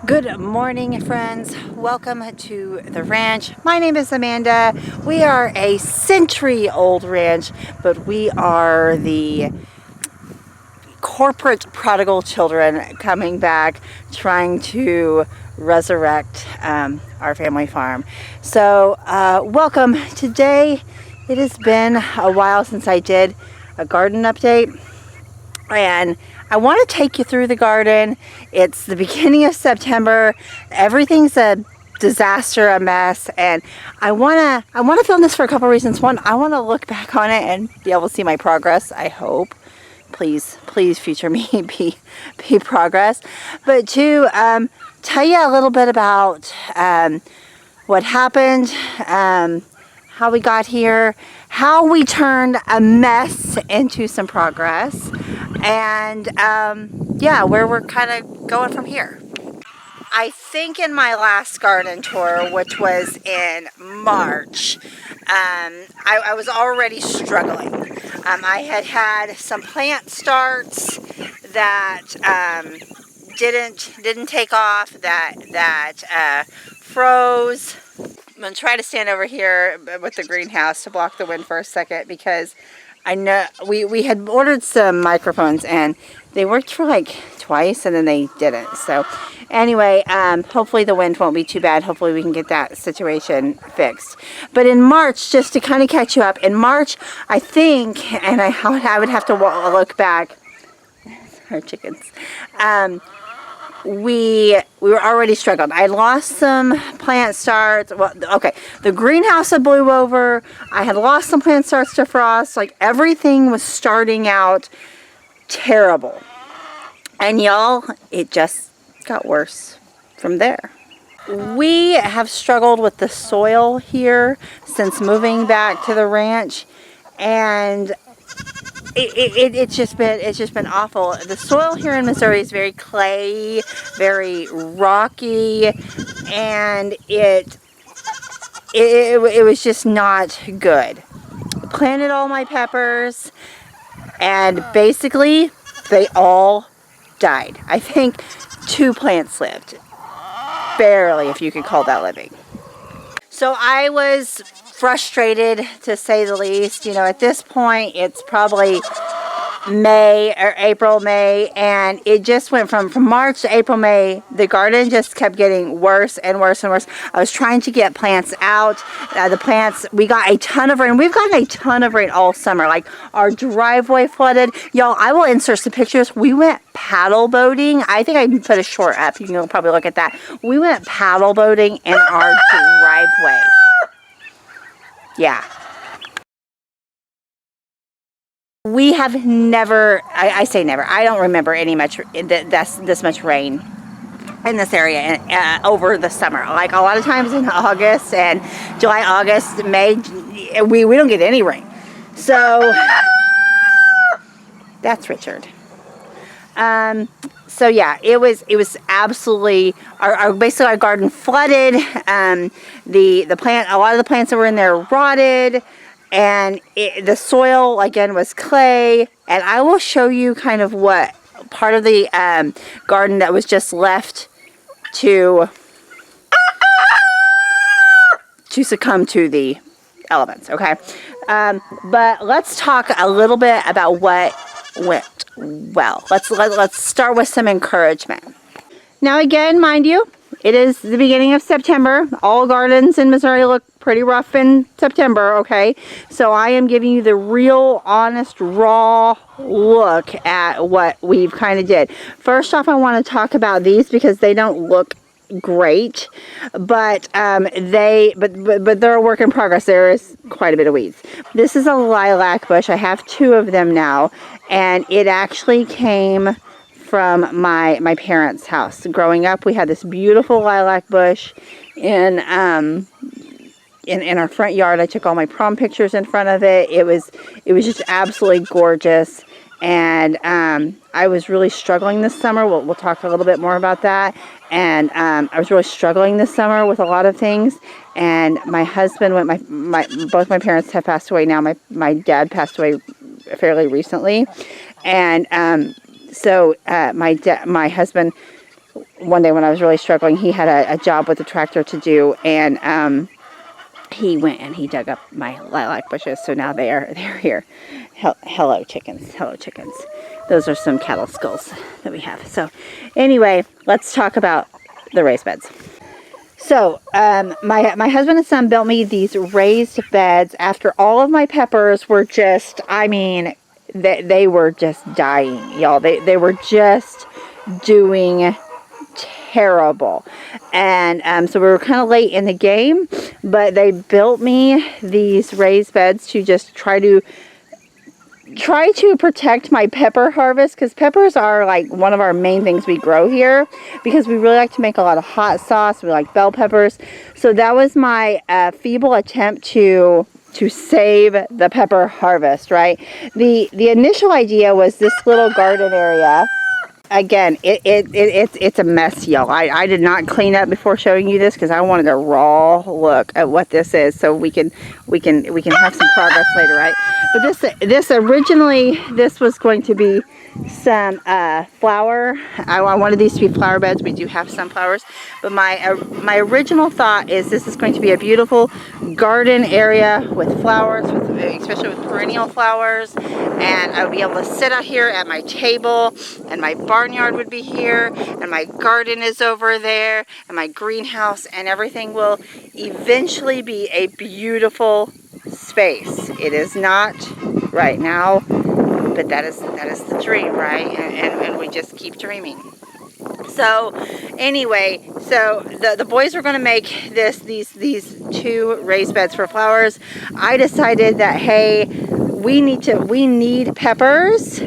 Good morning, friends. Welcome to the ranch. My name is Amanda. We are a century-old ranch, but we are the corporate prodigal children coming back, trying to resurrect our family farm. So, welcome. Today, it has been a while since I did a garden update, and I want to take you through the garden. It's the beginning of September. Everything's a disaster, a mess, and I want to film this for a couple reasons. One, I want to look back on it and be able to see my progress, I hope. Please, future me, be progress. But two, tell you a little bit about what happened, how we got here, how we turned a mess into some progress, and yeah, where we're kind of going from here. I think in my last garden tour, which was in March, I was already struggling. I had some plant starts that didn't take off, that froze. I'm going to try to stand over here with the greenhouse to block the wind for a second, because I know we had ordered some microphones and they worked for like twice and then they didn't. So anyway, hopefully the wind won't be too bad. Hopefully we can get that situation fixed. But in March, just to kind of catch you up, in March, I think, and I would have to look back, our chickens, we were already struggling. I lost some plant starts. Well, okay, the greenhouse had blew over. I had lost some plant starts to frost. Like, everything was starting out terrible. And y'all, it just got worse from there. We have struggled with the soil here since moving back to the ranch, and it's just been awful. The soil here in Missouri is very clay, very rocky, and it was just not good. Planted all my peppers, and basically they all died. I think 2 plants lived, barely, if you could call that living. So I was frustrated, to say the least. You know, at this point, it's probably May or April, May, and it just went from March to April, May. The garden just kept getting worse and worse and worse. I was trying to get plants out. The plants, we got a ton of rain. We've gotten a ton of rain all summer. Like, our driveway flooded. Y'all, I will insert some pictures. We went paddle boating. I think I put a short up. You can probably look at that. We went paddle boating in our driveway. Yeah. We have never, I say never, I don't remember this much rain in this area over the summer. Like, a lot of times in August and July, August, May, we don't get any rain. So that's Richard. So yeah, it was absolutely, basically our garden flooded. The plant, a lot of the plants that were in there rotted, and the soil again was clay. And I will show you kind of what part of the garden that was just left to succumb to the elements. Okay, but let's talk a little bit about what went well. Let's start with some encouragement. Now, again, mind you, it is the beginning of September. All gardens in Missouri look pretty rough in September, okay? So I am giving you the real, honest, raw look at what we've kind of did. First off, I want to talk about these because they don't look great, but they're a work in progress. There is quite a bit of weeds. This is a lilac bush. I have 2 of them now, and it actually came from my parents' house. Growing up, we had this beautiful lilac bush in our front yard. I took all my prom pictures in front of it. It was just absolutely gorgeous. And I was really struggling this summer. We'll talk a little bit more about that. And I was really struggling this summer with a lot of things. And my husband both my parents have passed away now. My dad passed away fairly recently. And so my husband one day when I was really struggling, he had a job with the tractor to do, and he went and he dug up my lilac bushes. So now they're here. Hello chickens. Hello chickens. Those are some cattle skulls that we have. So anyway, let's talk about the raised beds. So my husband and son built me these raised beds after all of my peppers were just, I mean, they were just dying, y'all. They were just doing terrible. And so we were kind of late in the game, but they built me these raised beds to just try to protect my pepper harvest, because peppers are like one of our main things we grow here, because we really like to make a lot of hot sauce. We like bell peppers. So that was my feeble attempt to save the pepper harvest, right? The initial idea was this little garden area. Again, it's a mess, y'all. I did not clean up before showing you this because I wanted a raw look at what this is, so we can have some progress later, right? But this originally, this was going to be some flower. I wanted these to be flower beds. We do have sunflowers, but my original thought is this is going to be a beautiful garden area with flowers, especially with perennial flowers, and I would be able to sit out here at my table, and my barnyard would be here, and my garden is over there, and my greenhouse, and everything will eventually be a beautiful space. It is not right now, but that is the dream, right? And we just keep dreaming. So anyway, so the boys were going to make these 2 raised beds for flowers. I decided that, hey, we need peppers,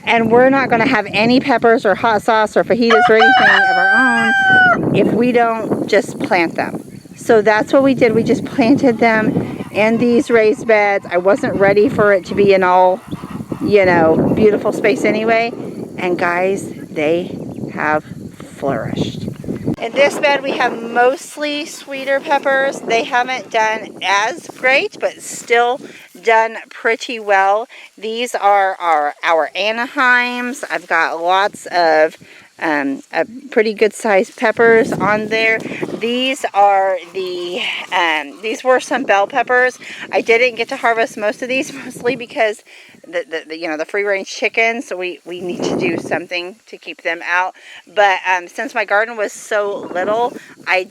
and we're not going to have any peppers or hot sauce or fajitas or anything of our own if we don't just plant them. So that's what we did. We just planted them in these raised beds. I wasn't ready for it to be an all, beautiful space anyway. And guys, they have flourished. In this bed we have mostly sweeter peppers. They haven't done as great, but still done pretty well. These are our Anaheims. I've got lots of pretty good sized peppers on there. These are these were some bell peppers. I didn't get to harvest most of these, mostly because the free range chickens, so we need to do something to keep them out. But since my garden was so little, I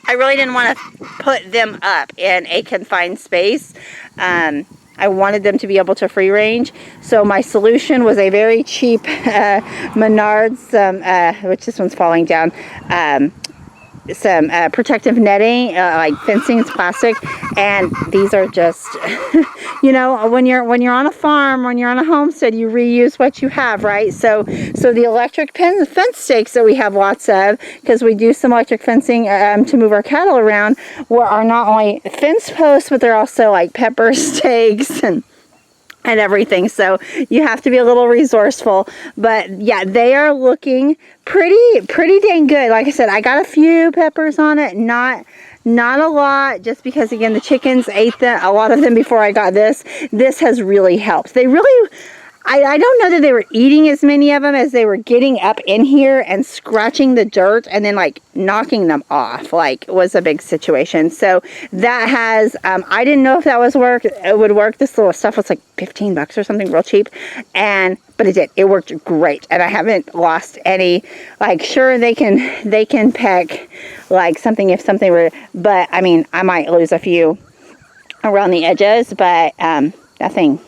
really didn't want to put them up in a confined space. I wanted them to be able to free range. So my solution was a very cheap Menards, which this one's falling down, some protective netting, like fencing. It's plastic, and these are just when you're on a farm, when you're on a homestead, you reuse what you have, right? So the electric fence stakes that we have lots of, because we do some electric fencing to move our cattle around, are not only fence posts, but they're also like pepper stakes and everything. So you have to be a little resourceful. But yeah, they are looking pretty dang good. Like I said, I got a few peppers on it, not a lot, just because again the chickens ate a lot of them before I got this. This has really helped. They really, I don't know that they were eating as many of them as they were getting up in here and scratching the dirt and then like knocking them off. Like, was a big situation. So that has, I didn't know if that would work. This little stuff was like $15 or something, real cheap. But it did. It worked great. And I haven't lost any. Like, sure, they can peck like something if something were, but I mean, I might lose a few around the edges, but nothing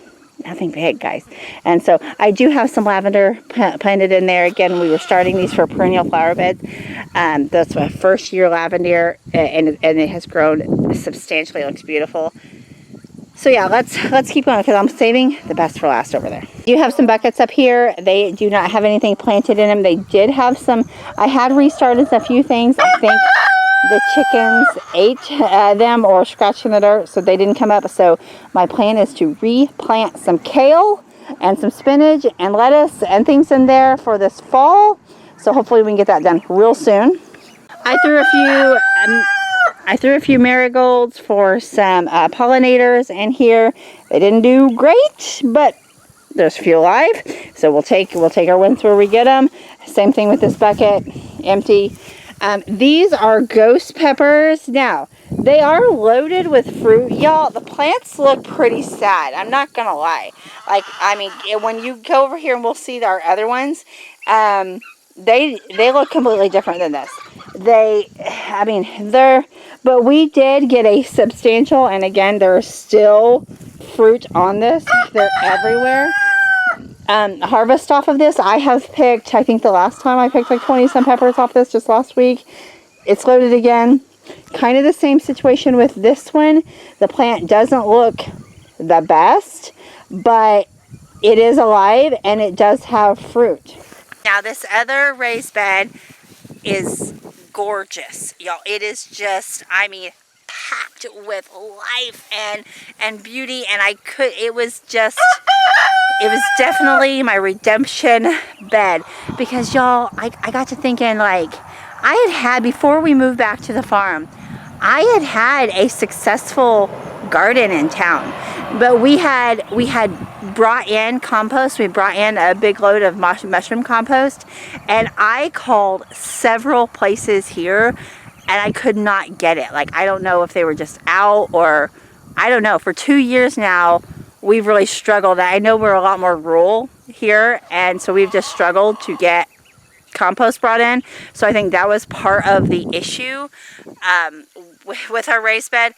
big, guys. And so I do have some lavender planted in there. Again, we were starting these for perennial flower beds. That's my first year lavender, and it has grown substantially. It looks beautiful. So yeah, let's keep going, because I'm saving the best for last over there. You have some buckets up here. They do not have anything planted in them. They did have some. I had restarted a few things. I think the chickens ate them or scratched in the dirt, so they didn't come up. So my plan is to replant some kale and some spinach and lettuce and things in there for this fall. So hopefully we can get that done real soon. I threw a few marigolds for some pollinators in here. They didn't do great, but There's a few alive. So we'll take our wins where we get them. Same thing with this bucket, empty. These are ghost peppers. Now, they are loaded with fruit. Y'all, the plants look pretty sad. I'm not going to lie. Like, I mean, when you go over here and we'll see our other ones, they look completely different than this. But we did get a substantial, and again, there's still fruit on this. They're everywhere. Harvest off of this, I have picked, I think the last time I picked like 20 some peppers off this just last week. It's loaded again. Kind of the same situation with this one. The plant doesn't look the best, but it is alive and it does have fruit. Now this other raised bed is gorgeous, y'all. It is just, I mean, packed with life and beauty, and it was definitely my redemption bed, because y'all, I got to thinking, like, I had before we moved back to the farm, I had a successful garden in town, but we had brought in compost. We brought in a big load of mushroom compost, and I called several places here and I could not get it. Like, I don't know if they were just out, or I don't know. For 2 years now, we've really struggled. I know we're a lot more rural here, and so we've just struggled to get compost brought in. So I think that was part of the issue with our raised bed,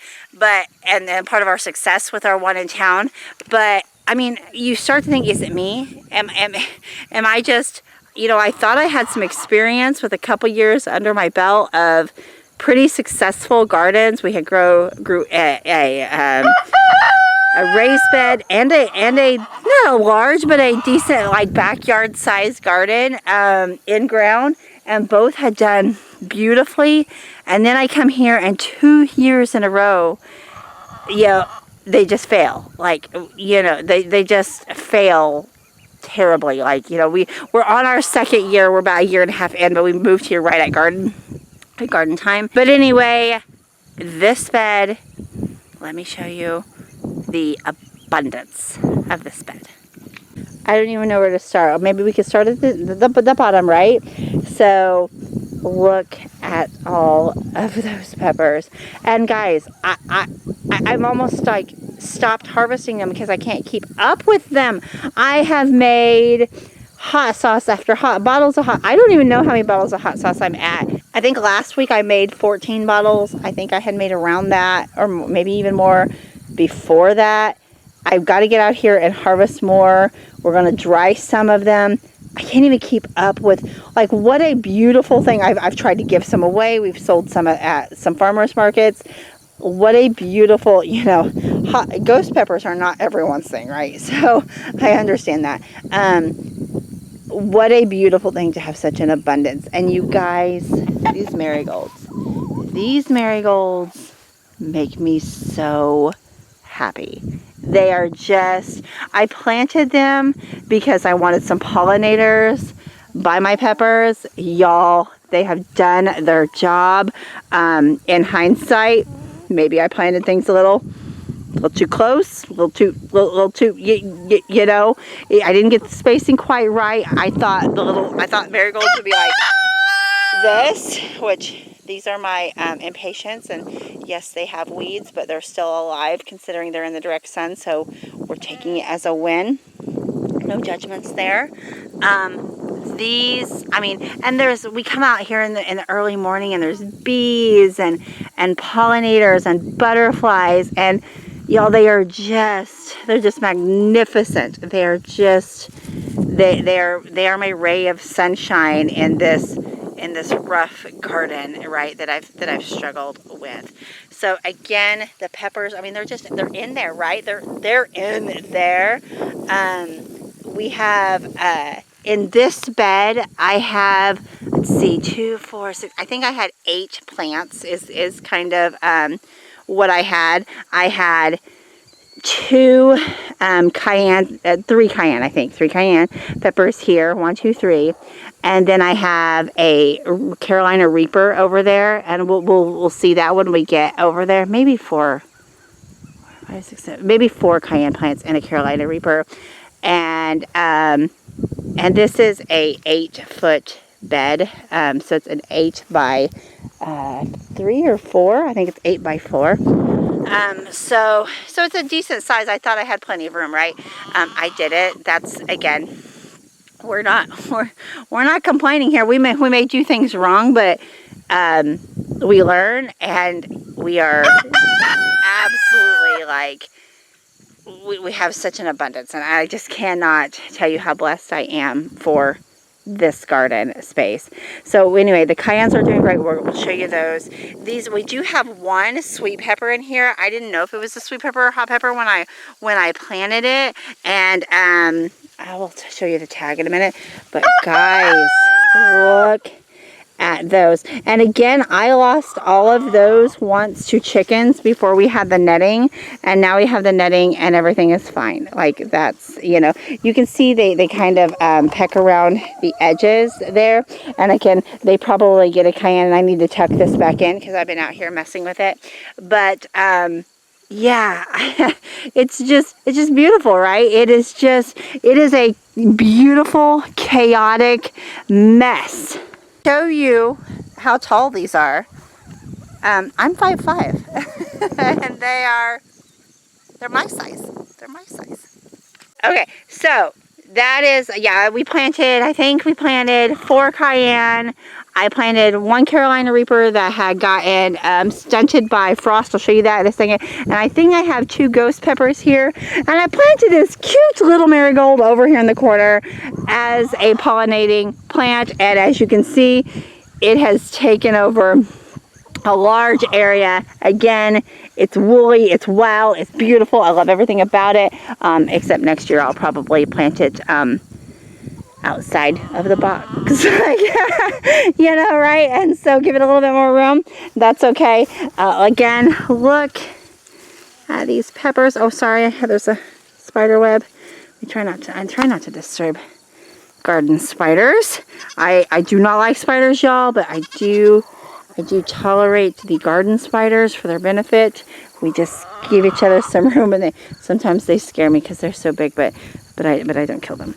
and then part of our success with our one in town. But I mean, you start to think, is it me? Am I just, I thought I had some experience with a couple years under my belt of pretty successful gardens. We had grew a raised bed and a not a large, but a decent, like, backyard sized garden in ground, and both had done beautifully. And then I come here and 2 years in a row, they just fail. Like, they just fail terribly. Like, we're on our second year. We're about a year and a half in, but we moved here right at garden time. But anyway, this bed, let me show you the abundance of this bed. I don't even know where to start. Maybe we could start at the bottom, right? So look at all of those peppers. And guys, I'm almost like stopped harvesting them because I can't keep up with them. I have made hot sauce after bottles of hot. I don't even know how many bottles of hot sauce I'm at. I think last week I made 14 bottles. I think I had made around that, or maybe even more before that. I've got to get out here and harvest more. We're going to dry some of them. I can't even keep up with, like, what a beautiful thing. I've tried to give some away. We've sold some at some farmers markets. What a beautiful, ghost peppers are not everyone's thing, right? So I understand that. What a beautiful thing to have such an abundance. And you guys, these marigolds make me so happy. They are just, I planted them because I wanted some pollinators by my peppers. Y'all, they have done their job. In hindsight, maybe I planted things a little too close, a little too, I didn't get the spacing quite right. I thought marigolds would be like this, which these are my impatiens, and yes, they have weeds, but they're still alive considering they're in the direct sun, so we're taking it as a win. No judgments there. We come out here in the early morning, and there's bees and pollinators and butterflies, and y'all, they're just magnificent. They are my ray of sunshine in this rough garden, right, that I've struggled with. So again, the peppers, they're in there, right? They're in there. We have in this bed, I have, let's see, 2, 4, 6, I think I had 8 plants is kind of what I had. I had 3 cayenne peppers here, 1, 2, 3, and then I have a Carolina Reaper over there, and we'll see that when we get over there. Maybe 4 cayenne plants and a Carolina Reaper. and this is a 8-foot bed. So it's an 8 by 3 or 4. I think it's 8 by 4. So it's a decent size. I thought I had plenty of room, right? I did it. That's, again, we're not complaining here. We may do things wrong, but we learn, and we are absolutely, like, we have such an abundance, and I just cannot tell you how blessed I am for this garden space. So anyway, the cayennes are doing great. We'll show you those. We do have one sweet pepper in here. I didn't know if it was a sweet pepper or hot pepper when I planted it, and I will show you the tag in a minute. But guys, look at those. And again, I lost all of those once to chickens before we had the netting, and now we have the netting and everything is fine. Like, that's, you know, you can see they kind of peck around the edges there, and again, they probably get a cayenne, and I need to tuck this back in because I've been out here messing with it. But yeah, it's just beautiful, right? It is a beautiful, chaotic mess. Show you how tall these are. I'm 5'5", and they're my size. They're my size. Okay, so that is, yeah, I think we planted 4 cayenne. I planted 1 Carolina Reaper that had gotten stunted by frost. I'll show you that in a second. And I think I have 2 ghost peppers here. And I planted this cute little marigold over here in the corner as a pollinating plant. And as you can see, it has taken over a large area. Again, it's woolly, it's wild, it's beautiful. I love everything about it. Except next year I'll probably plant it outside of the box. You know, right? And so give it a little bit more room. That's okay. Again, look at these peppers. Oh, sorry, there's a spider web. I try not to disturb garden spiders. I do not like spiders, y'all, but I do tolerate the garden spiders for their benefit. We just give each other some room, and sometimes they scare me because they're so big, but I don't kill them.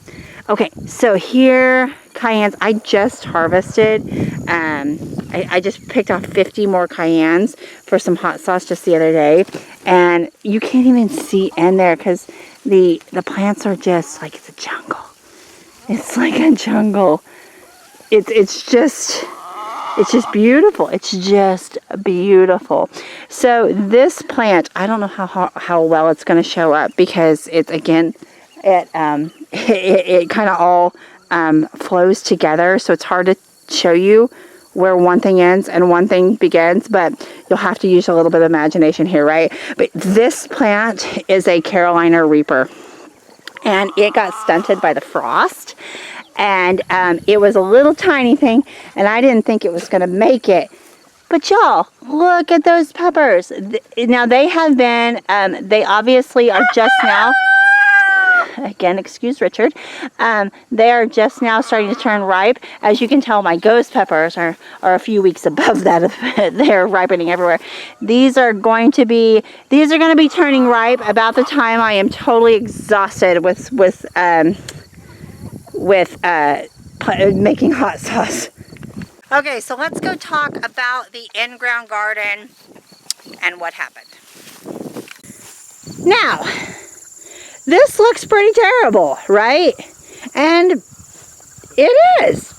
Okay, so here, cayennes, I just harvested. I just picked off 50 more cayennes for some hot sauce just the other day, and you can't even see in there because the plants are just like, it's a jungle. It's like a jungle. It's just beautiful. It's just beautiful. So this plant, I don't know how well it's going to show up because it's, again, it kind of all flows together. So it's hard to show you where one thing ends and one thing begins, but you'll have to use a little bit of imagination here, right? But this plant is a Carolina Reaper, and it got stunted by the frost. And it was a little tiny thing, and I didn't think it was going to make it. But y'all, look at those peppers. Now they have been, they obviously are just now, again, excuse Richard, they are just now starting to turn ripe. As you can tell, my ghost peppers are a few weeks above that. They're ripening everywhere. These are going to be turning ripe about the time I am totally exhausted with making hot sauce. Okay, so let's go talk about the in-ground garden and what happened. Now, this looks pretty terrible, right? And it is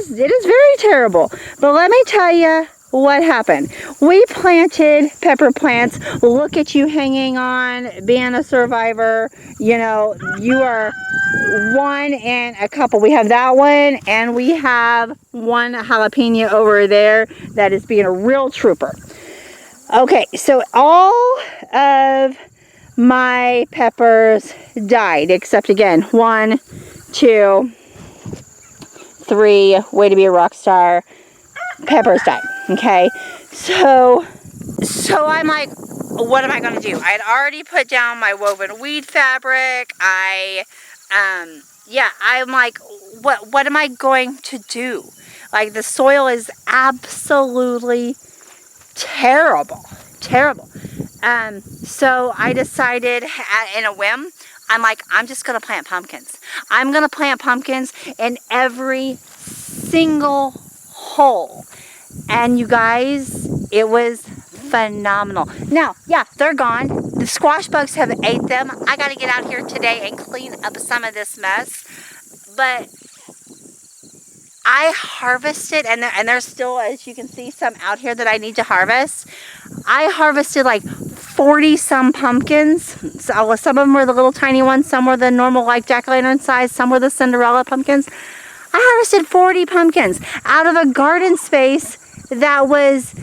very terrible. But let me tell you what happened. We planted pepper plants. Look at you hanging on, being a survivor. You know, you are one in a couple. We have that one, and we have one jalapeno over there that is being a real trooper. Okay, so all of my peppers died, except, again, 1, 2, 3, way to be a rock star, peppers died. Okay, so I'm like, what am I going to do? I had already put down my woven weed fabric. I'm like, what am I going to do? Like, the soil is absolutely terrible. So I decided in a whim, I'm like, I'm just going to plant pumpkins. I'm going to plant pumpkins in every single hole. And you guys, it was phenomenal. Now, yeah, they're gone. The squash bugs have ate them. I got to get out here today and clean up some of this mess. But I harvested, and there's still, as you can see, some out here that I need to harvest. I harvested like 40 some pumpkins. So some of them were the little tiny ones. Some were the normal like jack-o'-lantern size. Some were the Cinderella pumpkins. I harvested 40 pumpkins out of a garden space that was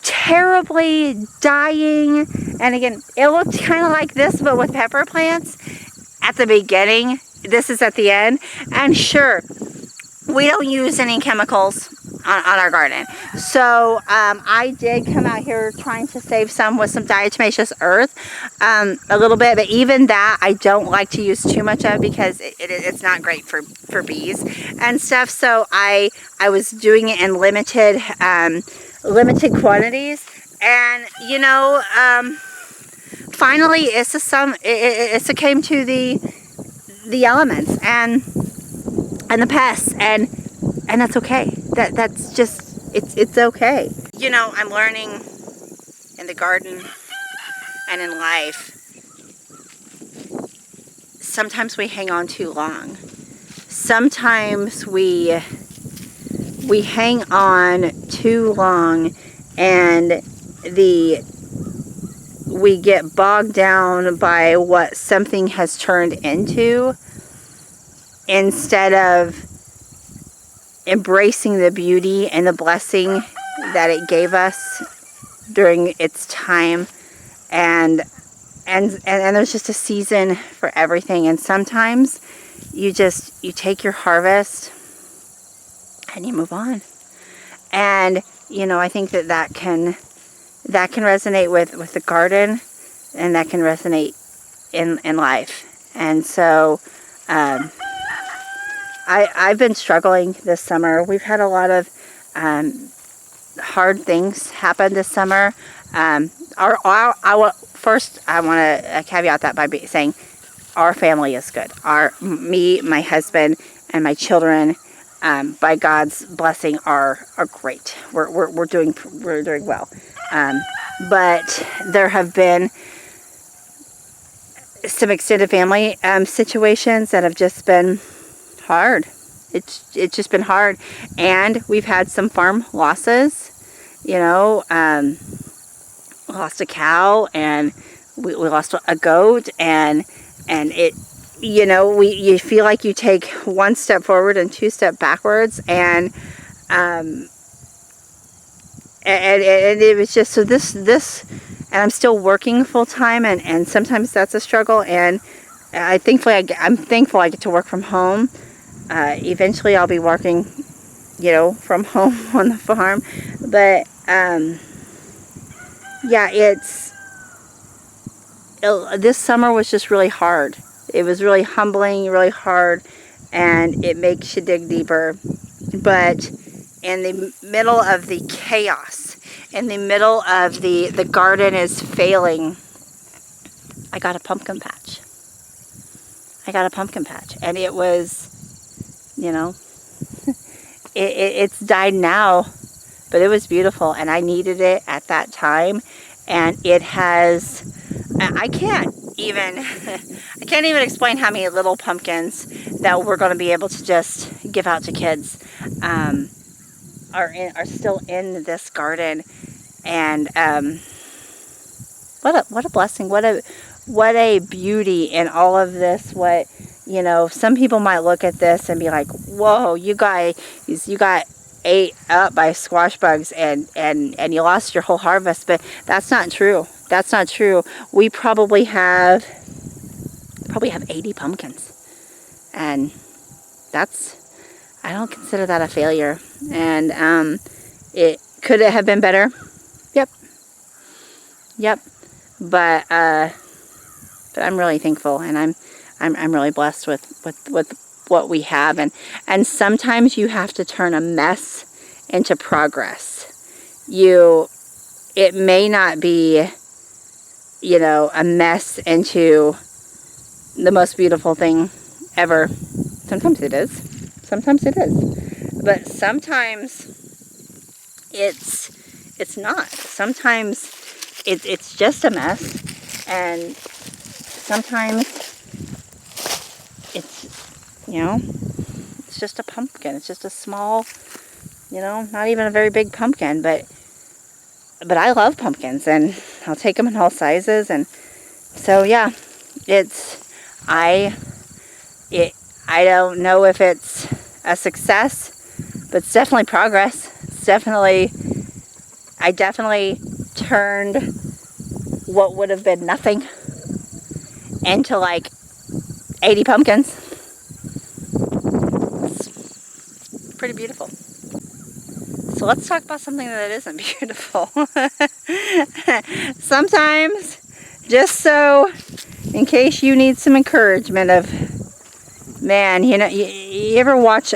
terribly dying. And again, it looked kind of like this, but with pepper plants at the beginning. This is at the end. And sure, we don't use any chemicals on our garden. So I did come out here trying to save some with some diatomaceous earth a little bit, but even that I don't like to use too much of because it's not great for bees and stuff. So I was doing it in limited quantities, and you know, finally it came to the elements and the pests, and that's okay. That's just it's okay. You know, I'm learning in the garden and in life. Sometimes we hang on too long. Sometimes we hang on too long, and we get bogged down by what something has turned into, instead of embracing the beauty and the blessing that it gave us during its time. And there's just a season for everything. And sometimes you take your harvest and you move on. And you know, I think that can resonate with the garden, and that can resonate in life. And so I've been struggling this summer. We've had a lot of hard things happen this summer. First, I want to caveat that by saying our family is good. Me, my husband, and my children, by God's blessing, are great. We're doing well. But there have been some extended family situations that have just been hard. It's just been hard, and we've had some farm losses. You know, we lost a cow, and we lost a goat, and it, you know, you feel like you take one step forward and two steps backwards, and it was just so this, and I'm still working full time, and sometimes that's a struggle, and I'm thankful I get to work from home. Eventually I'll be working, you know, from home on the farm. But, yeah, this summer was just really hard. It was really humbling, really hard, and it makes you dig deeper. But in the middle of the chaos, in the middle of the garden is failing, I got a pumpkin patch. And it was, you know, it's died now, but it was beautiful, and I needed it at that time. And it has, I can't even explain how many little pumpkins that we're going to be able to just give out to kids are still in this garden. And what a blessing, what a beauty in all of this. What, you know, some people might look at this and be like, whoa, you got ate up by squash bugs and you lost your whole harvest. But that's not true. We probably have 80 pumpkins, and I don't consider that a failure. And could it have been better? Yep. But I'm really thankful, and I'm really blessed with what we have, and sometimes you have to turn a mess into progress. It may not be, you know, a mess into the most beautiful thing ever. Sometimes it is. Sometimes it is. But sometimes it's not. Sometimes it's just a mess. And sometimes it's, you know, it's just a pumpkin. It's just a small, you know, not even a very big pumpkin, but I love pumpkins, and I'll take them in all sizes. And so yeah, I don't know if it's a success, but it's definitely progress. I definitely turned what would have been nothing into like 80 pumpkins. It's pretty beautiful. So let's talk about something that isn't beautiful. Sometimes, just so, in case you need some encouragement of, man, you know, you ever watch,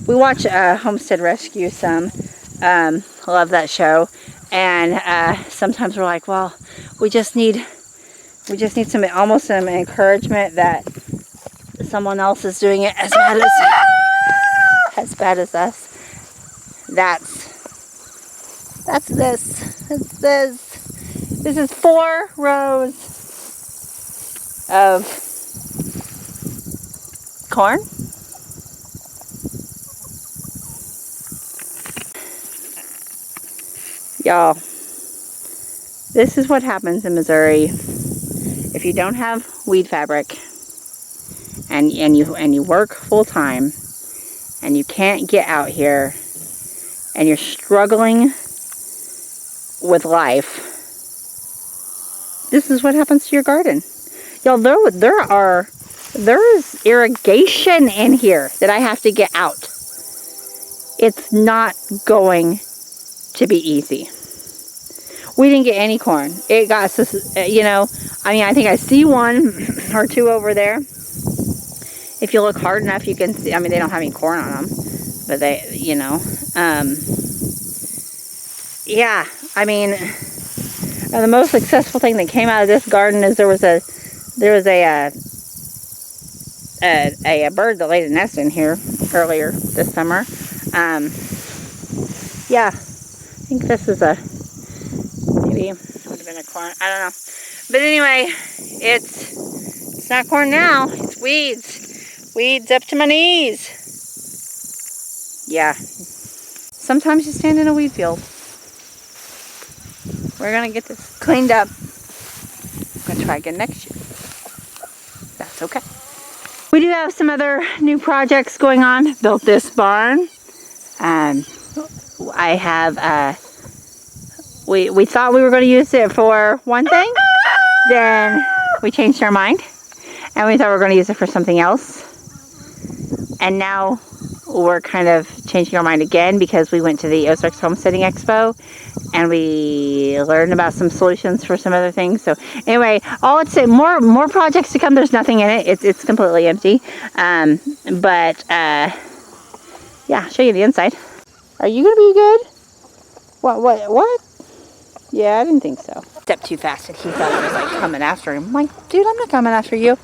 we watch Homestead Rescue some, love that show, and sometimes we're like, well, we just need some, almost some encouragement that someone else is doing it as bad as us. That's this. It's this. This is 4 rows of corn. Y'all, this is what happens in Missouri if you don't have weed fabric and you work full time and you can't get out here and you're struggling with life. This is what happens to your garden. Y'all, there is irrigation in here that I have to get out. It's not going to be easy. We didn't get any corn. It got, you know, I mean, I think I see 1 or 2 over there. If you look hard enough, you can see, I mean, they don't have any corn on them, but they, you know, yeah, I mean, the most successful thing that came out of this garden is there was a bird that laid a nest in here earlier this summer. Yeah, I think this is maybe it would have been a corn. I don't know. But anyway, it's not corn now. It's weeds. Weeds up to my knees. Yeah. Sometimes you stand in a weed field. We're going to get this cleaned up. I'm going to try again next year. That's okay. We do have some other new projects going on. Built this barn. I have, we thought we were going to use it for one thing. Then we changed our mind. And we thought we were going to use it for something else. And now we're kind of changing our mind again because we went to the Ozarks Homesteading Expo and we learned about some solutions for some other things. So anyway, all I'd say, more projects to come. There's nothing in it. It's completely empty. Yeah, I'll show you the inside. Are you gonna be good? What? Yeah, I didn't think so. Stepped too fast and he thought I was like coming after him. I'm like, dude, I'm not coming after you.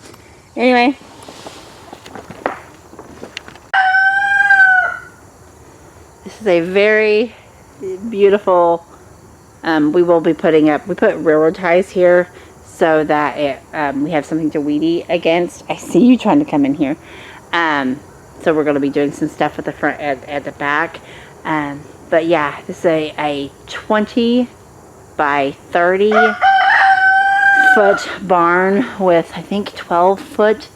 Anyway. This is a very beautiful, we will be putting up, we put railroad ties here so that we have something to weed eat against. I see you trying to come in here. So we're going to be doing some stuff at the front, at the back. But yeah, this is a 20 by 30 foot barn with, I think, 12 foot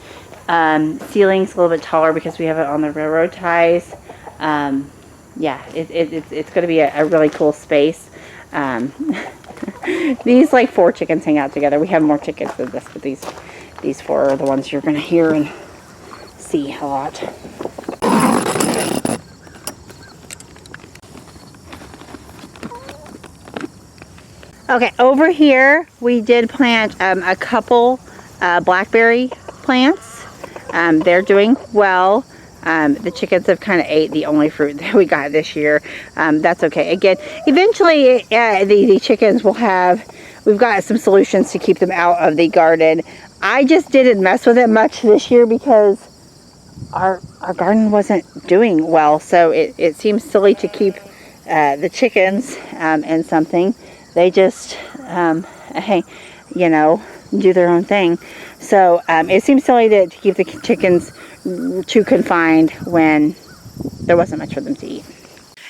ceilings, a little bit taller because we have it on the railroad ties. Yeah, it's going to be a really cool space. These like 4 chickens hang out together. We have more chickens than this, but these 4 are the ones you're going to hear and see a lot. Okay, over here we did plant a couple blackberry plants. They're doing well. The chickens have kind of ate the only fruit that we got this year. That's okay. Again, eventually the chickens will have, we've got some solutions to keep them out of the garden. I just didn't mess with it much this year because our garden wasn't doing well. So it seems silly to keep the chickens in something. They just, hey, you know, do their own thing. So it seems silly to keep the chickens too confined when there wasn't much for them to eat.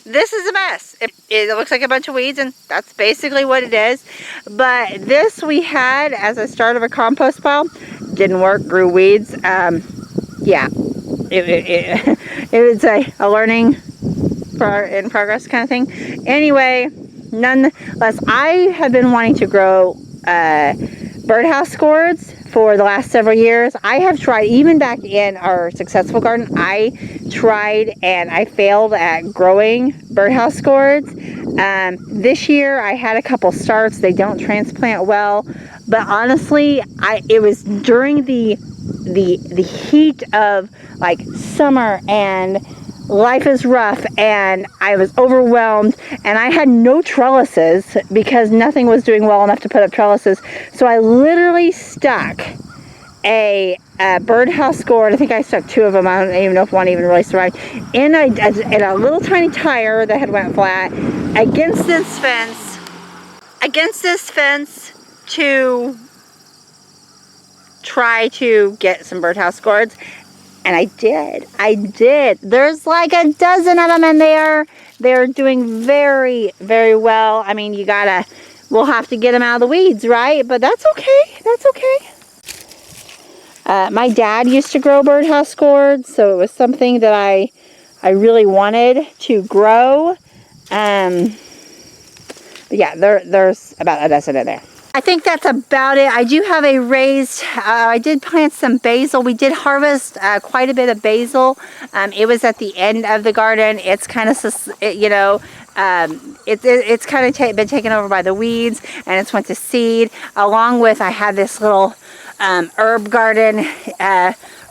This is a mess. It looks like a bunch of weeds, and that's basically what it is. But this we had as a start of a compost pile. Didn't work, grew weeds. Yeah, it was a learning in progress kind of thing. Anyway, nonetheless, I have been wanting to grow birdhouse gourds for the last several years. I have tried, even back in our successful garden, I tried and I failed at growing birdhouse gourds. This year I had a couple starts. They don't transplant well, but honestly, it was during the heat of like summer and life is rough, and I was overwhelmed, and I had no trellises because nothing was doing well enough to put up trellises. So I literally stuck a birdhouse gourd. I think I stuck 2 of them. I don't even know if one even really survived. In a little tiny tire that had went flat against this fence. To try to get some birdhouse gourds. And I did. There's like a dozen of them, and they're doing very, very well. I mean, we'll have to get them out of the weeds, right? But that's okay. My dad used to grow birdhouse gourds, so it was something that I really wanted to grow. But yeah, there's about a dozen in there. I think that's about it. I do have a raised, I did plant some basil. We did harvest quite a bit of basil. It was at the end of the garden. It's kind of, it's kind of been taken over by the weeds, and it's went to seed. Along with, I had this little herb garden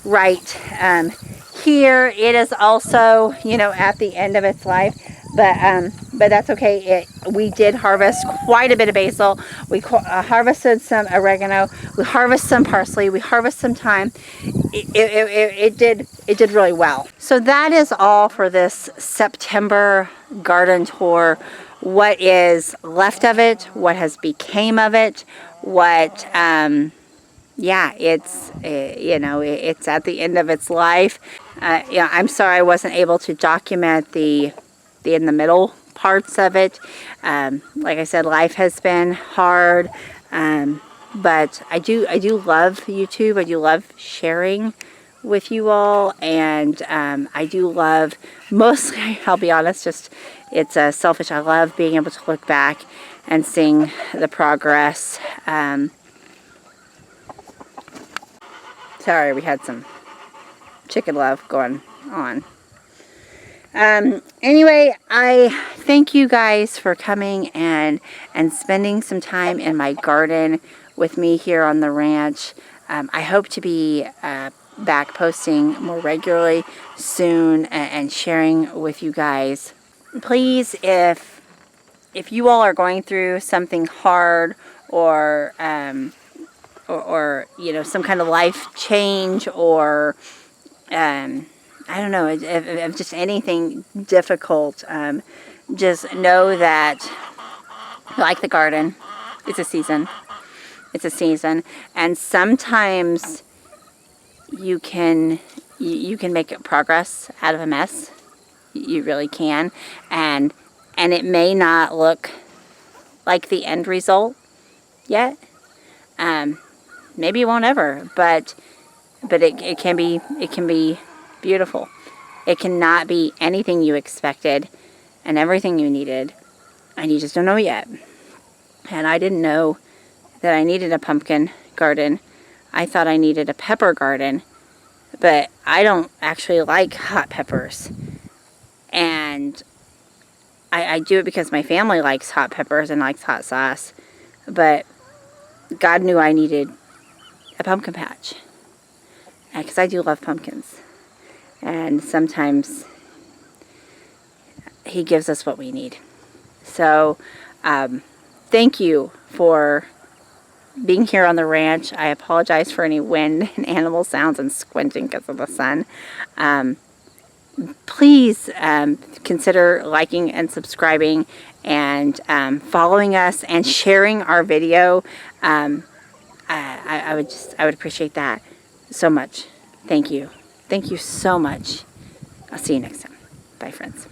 right here. It is also, at the end of its life. But that's okay. We did harvest quite a bit of basil. We harvested some oregano. We harvested some parsley. We harvested some thyme. It did really well. So that is all for this September garden tour. What is left of it? What has became of it? What? Yeah, it's it's at the end of its life. I'm sorry I wasn't able to document the in the middle parts of it. Like I said, life has been hard, but I do love YouTube. I do love sharing with you all, and I do love, mostly, I'll be honest, just it's selfish. I love being able to look back and seeing the progress. Sorry, we had some chicken love going on. Anyway, I thank you guys for coming and spending some time in my garden with me here on the ranch. I hope to be back posting more regularly soon and sharing with you guys. Please, if you all are going through something hard or some kind of life change, or I don't know, if just anything difficult, just know that, like the garden, it's a season. It's a season, and sometimes you can make progress out of a mess. You really can, and it may not look like the end result yet. Maybe it won't ever, but it can be beautiful. It cannot be anything you expected and everything you needed, and you just don't know yet. And I didn't know that I needed a pumpkin garden. I thought I needed a pepper garden, but I don't actually like hot peppers. And I do it because my family likes hot peppers and likes hot sauce, but God knew I needed a pumpkin patch, because I do love pumpkins. And sometimes He gives us what we need. So thank you for being here on the ranch. I apologize for any wind and animal sounds and squinting because of the sun. Please consider liking and subscribing and following us and sharing our video. I would appreciate that so much. Thank you. Thank you so much. I'll see you next time. Bye, friends.